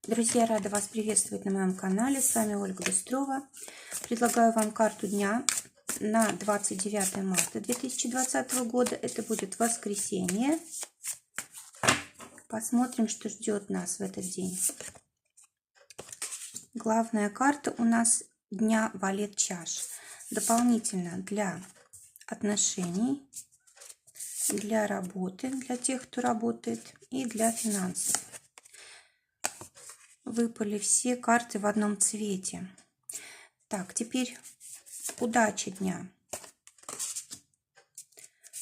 Друзья, рада вас приветствовать на моем канале. С вами Ольга Быстрова. Предлагаю вам карту дня на 29 марта 2020 года. Это будет воскресенье. Посмотрим, что ждет нас в этот день. Главная карта у нас дня Валет чаш. Дополнительно для отношений, для работы, для тех, кто работает, и для финансов. Выпали все карты в одном цвете. Так, теперь удача дня,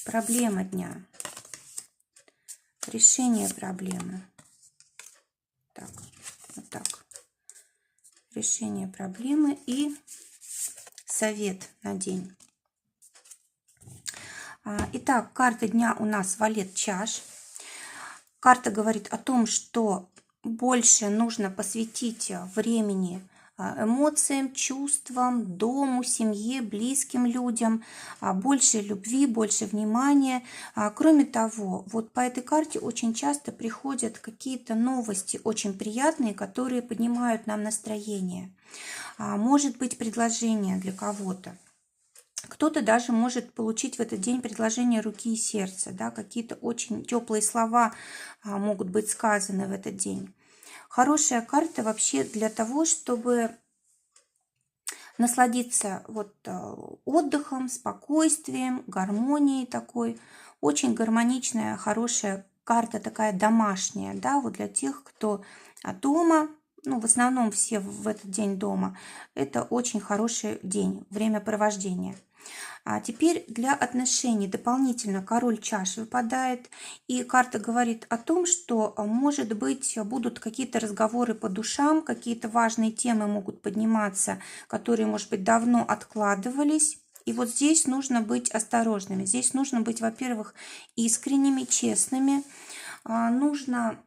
проблема дня, решение проблемы. Так, вот так. Решение проблемы и совет на день. Итак, карта дня у нас Валет чаш. Карта говорит о том, что больше нужно посвятить времени эмоциям, чувствам, дому, семье, близким людям, больше любви, больше внимания. Кроме того, вот по этой карте очень часто приходят какие-то новости очень приятные, которые поднимают нам настроение. Может быть предложение для кого-то. Кто-то даже может получить в этот день предложение руки и сердца, да, какие-то очень теплые слова могут быть сказаны в этот день. Хорошая карта вообще для того, чтобы насладиться вот отдыхом, спокойствием, гармонией такой. Очень гармоничная, хорошая карта, такая домашняя, да, вот для тех, кто дома. Ну, в основном все в этот день дома. Это очень хороший день, времяпровождения. А теперь для отношений дополнительно король чаш выпадает. И карта говорит о том, что, может быть, будут какие-то разговоры по душам, какие-то важные темы могут подниматься, которые, может быть, давно откладывались. И вот здесь нужно быть осторожными. Здесь нужно быть, во-первых, искренними, честными. Нужно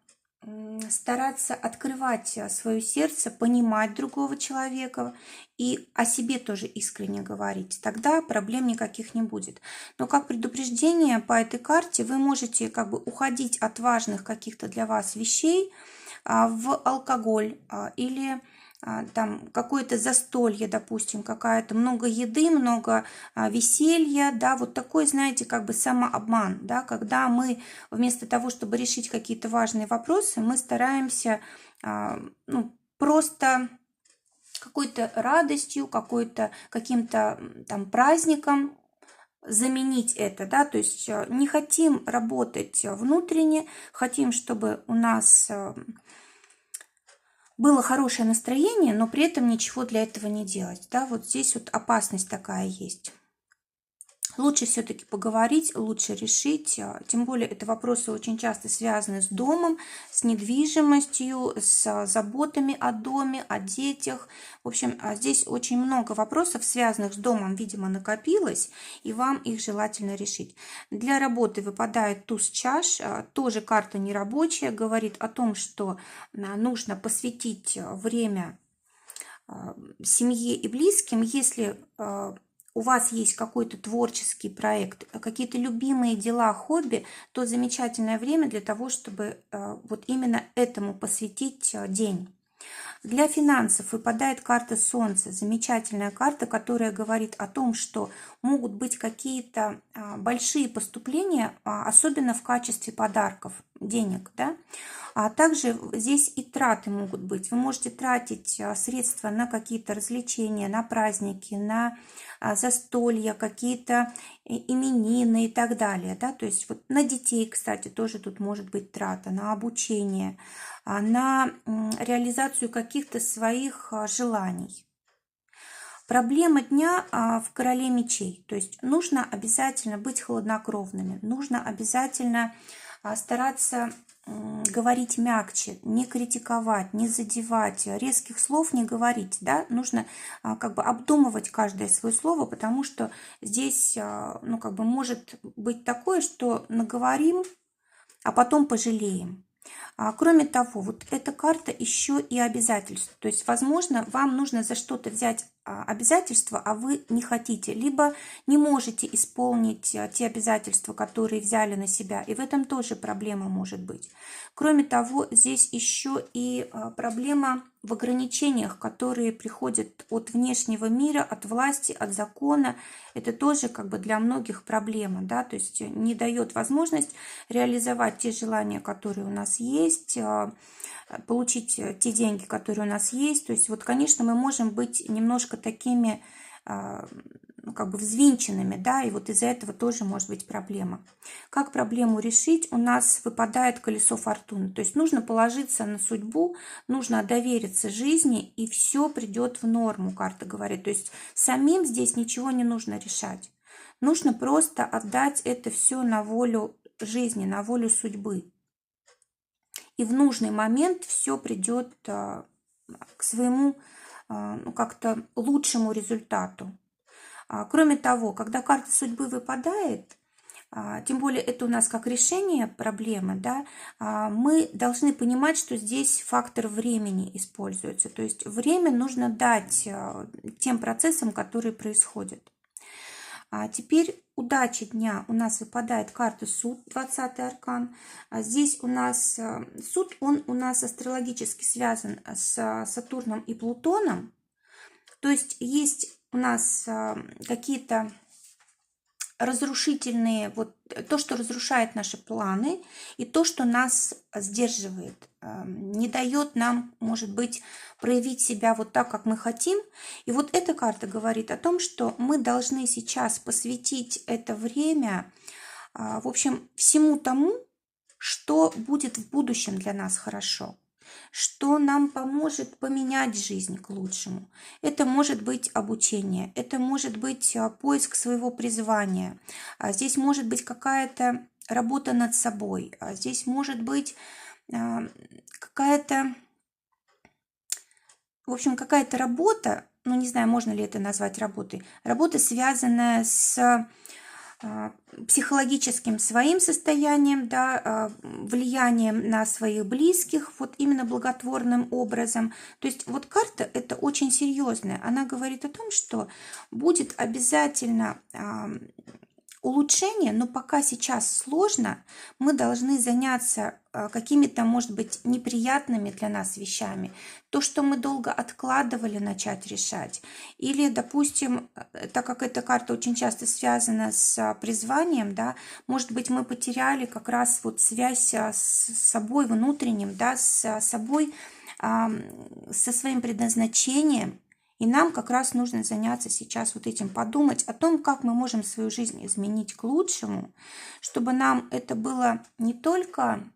стараться открывать свое сердце, понимать другого человека и о себе тоже искренне говорить. Тогда проблем никаких не будет. Но как предупреждение по этой карте вы можете как бы уходить от важных каких-то для вас вещей в алкоголь или там какое-то застолье, допустим, какая-то много еды, много веселья, да, вот такой, знаете, как бы самообман, да, когда мы вместо того, чтобы решить какие-то важные вопросы, мы стараемся просто какой-то радостью, каким-то там праздником заменить это, да, то есть не хотим работать внутренне, хотим, чтобы у нас было хорошее настроение, но при этом ничего для этого не делать. Да? Вот здесь вот опасность такая есть. Лучше все-таки поговорить, лучше решить. Тем более это вопросы очень часто связаны с домом, с недвижимостью, с заботами о доме, о детях. В общем, здесь очень много вопросов, связанных с домом, видимо, накопилось, и вам их желательно решить. Для работы выпадает туз чаш, тоже карта нерабочая, говорит о том, что нужно посвятить время семье и близким, если у вас есть какой-то творческий проект, какие-то любимые дела, хобби, то замечательное время для того, чтобы вот именно этому посвятить день. Для финансов выпадает карта Солнца, замечательная карта, которая говорит о том, что могут быть какие-то большие поступления, особенно в качестве подарков, денег, да? А также здесь и траты могут быть. Вы можете тратить средства на какие-то развлечения, на праздники, на застолья, какие-то именины и так далее. Да? То есть вот на детей, кстати, тоже тут может быть трата, на обучение, на реализацию каких-то своих желаний. Проблема дня в короле мечей. То есть нужно обязательно быть хладнокровными, нужно обязательно стараться говорить мягче, не критиковать, не задевать, резких слов не говорить, да, нужно как бы обдумывать каждое свое слово, потому что здесь, ну, как бы может быть такое, что наговорим, а потом пожалеем. Кроме того, вот эта карта еще и обязательств, то есть, возможно, вам нужно за что-то взять обязательства, а вы не хотите, либо не можете исполнить те обязательства, которые взяли на себя, и в этом тоже проблема может быть. Кроме того, здесь еще и проблема в ограничениях, которые приходят от внешнего мира, от власти, от закона. Это тоже как бы для многих проблема, да, то есть не дает возможность реализовать те желания, которые у нас есть, получить те деньги, которые у нас есть. То есть вот, конечно, мы можем быть немножко такими, ну, как бы взвинченными, да, и вот из-за этого тоже может быть проблема. Как проблему решить? У нас выпадает колесо фортуны. То есть нужно положиться на судьбу, нужно довериться жизни, и все придет в норму, карта говорит. То есть самим здесь ничего не нужно решать. Нужно просто отдать это все на волю жизни, на волю судьбы. И в нужный момент все придет к своему, ну, как-то лучшему результату. Кроме того, когда карта судьбы выпадает, тем более это у нас как решение проблемы, да, мы должны понимать, что здесь фактор времени используется. То есть время нужно дать тем процессам, которые происходят. Теперь удача дня. У нас выпадает карта суд, 20-й аркан. Здесь у нас суд, он у нас астрологически связан с Сатурном и Плутоном. То есть у нас какие-то разрушительные, вот то, что разрушает наши планы, и то, что нас сдерживает, не дает нам, может быть, проявить себя вот так, как мы хотим. И вот эта карта говорит о том, что мы должны сейчас посвятить это время, в общем, всему тому, что будет в будущем для нас хорошо, что нам поможет поменять жизнь к лучшему. Это может быть обучение, это может быть поиск своего призвания, здесь может быть какая-то работа над собой, здесь может быть какая-то, в общем, какая-то работа, ну не знаю, можно ли это назвать работой, работа, связанная с психологическим своим состоянием, да, влиянием на своих близких, вот именно благотворным образом. То есть вот карта это очень серьезная. Она говорит о том, что будет обязательно улучшение, но пока сейчас сложно, мы должны заняться какими-то, может быть, неприятными для нас вещами. То, что мы долго откладывали, начать решать. Или, допустим, так как эта карта очень часто связана с призванием, да, может быть, мы потеряли как раз вот связь с собой внутренним, да, с собой, со своим предназначением. И нам как раз нужно заняться сейчас вот этим, подумать о том, как мы можем свою жизнь изменить к лучшему, чтобы нам это было не только,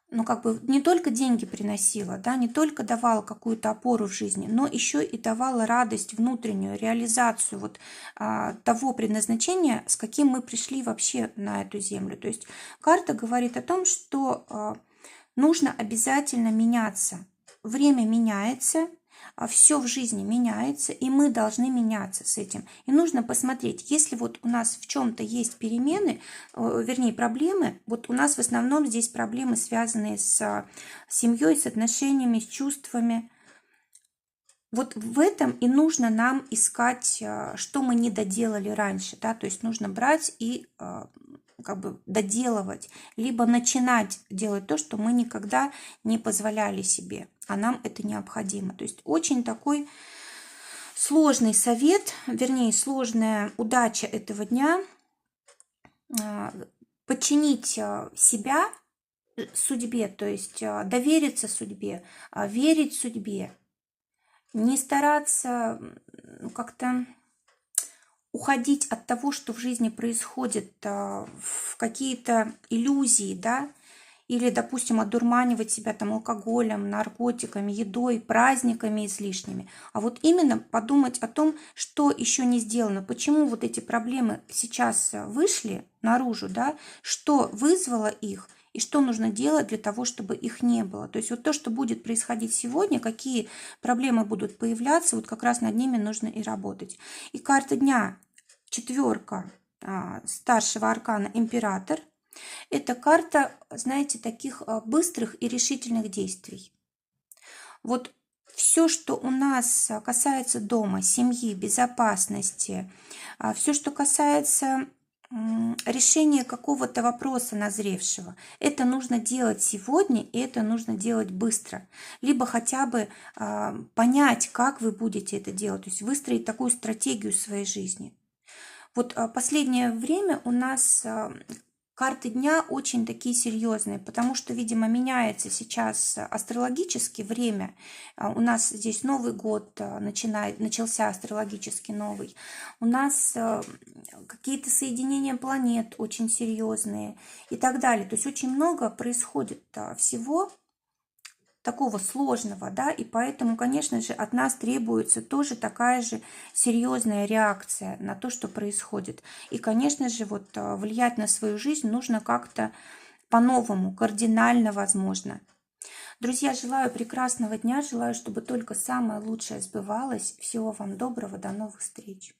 ну, как бы не только деньги приносило, да, не только давало какую-то опору в жизни, но еще и давало радость, внутреннюю реализацию вот того предназначения, с каким мы пришли вообще на эту землю. То есть карта говорит о том, что нужно обязательно меняться. Время меняется, все в жизни меняется, и мы должны меняться с этим. И нужно посмотреть, если вот у нас в чем-то есть перемены, вернее проблемы, вот у нас в основном здесь проблемы, связанные с семьей, с отношениями, с чувствами. Вот в этом и нужно нам искать, что мы не доделали раньше, да, то есть нужно брать и как бы доделывать, либо начинать делать то, что мы никогда не позволяли себе, а нам это необходимо. То есть очень такой сложный совет, вернее, сложная удача этого дня подчинить себя судьбе, то есть довериться судьбе, верить судьбе, не стараться как-то уходить от того, что в жизни происходит, в какие-то иллюзии, да, или, допустим, одурманивать себя там алкоголем, наркотиками, едой, праздниками излишними, а вот именно подумать о том, что еще не сделано, почему вот эти проблемы сейчас вышли наружу, да, что вызвало их, и что нужно делать для того, чтобы их не было. То есть вот то, что будет происходить сегодня, какие проблемы будут появляться, вот как раз над ними нужно и работать. И карта дня, четверка старшего аркана император. Это карта, знаете, таких быстрых и решительных действий. Вот все, что у нас касается дома, семьи, безопасности, все, что касается решения какого-то вопроса назревшего, это нужно делать сегодня, и это нужно делать быстро. Либо хотя бы понять, как вы будете это делать, то есть выстроить такую стратегию своей жизни. Вот последнее время у нас карты дня очень такие серьезные, потому что, видимо, меняется сейчас астрологически время. У нас здесь Новый год начался астрологически новый. У нас какие-то соединения планет очень серьезные и так далее. То есть очень много происходит всего такого сложного, да, и поэтому, конечно же, от нас требуется тоже такая же серьезная реакция на то, что происходит. И, конечно же, вот влиять на свою жизнь нужно как-то по-новому, кардинально возможно. Друзья, желаю прекрасного дня, желаю, чтобы только самое лучшее сбывалось. Всего вам доброго, до новых встреч.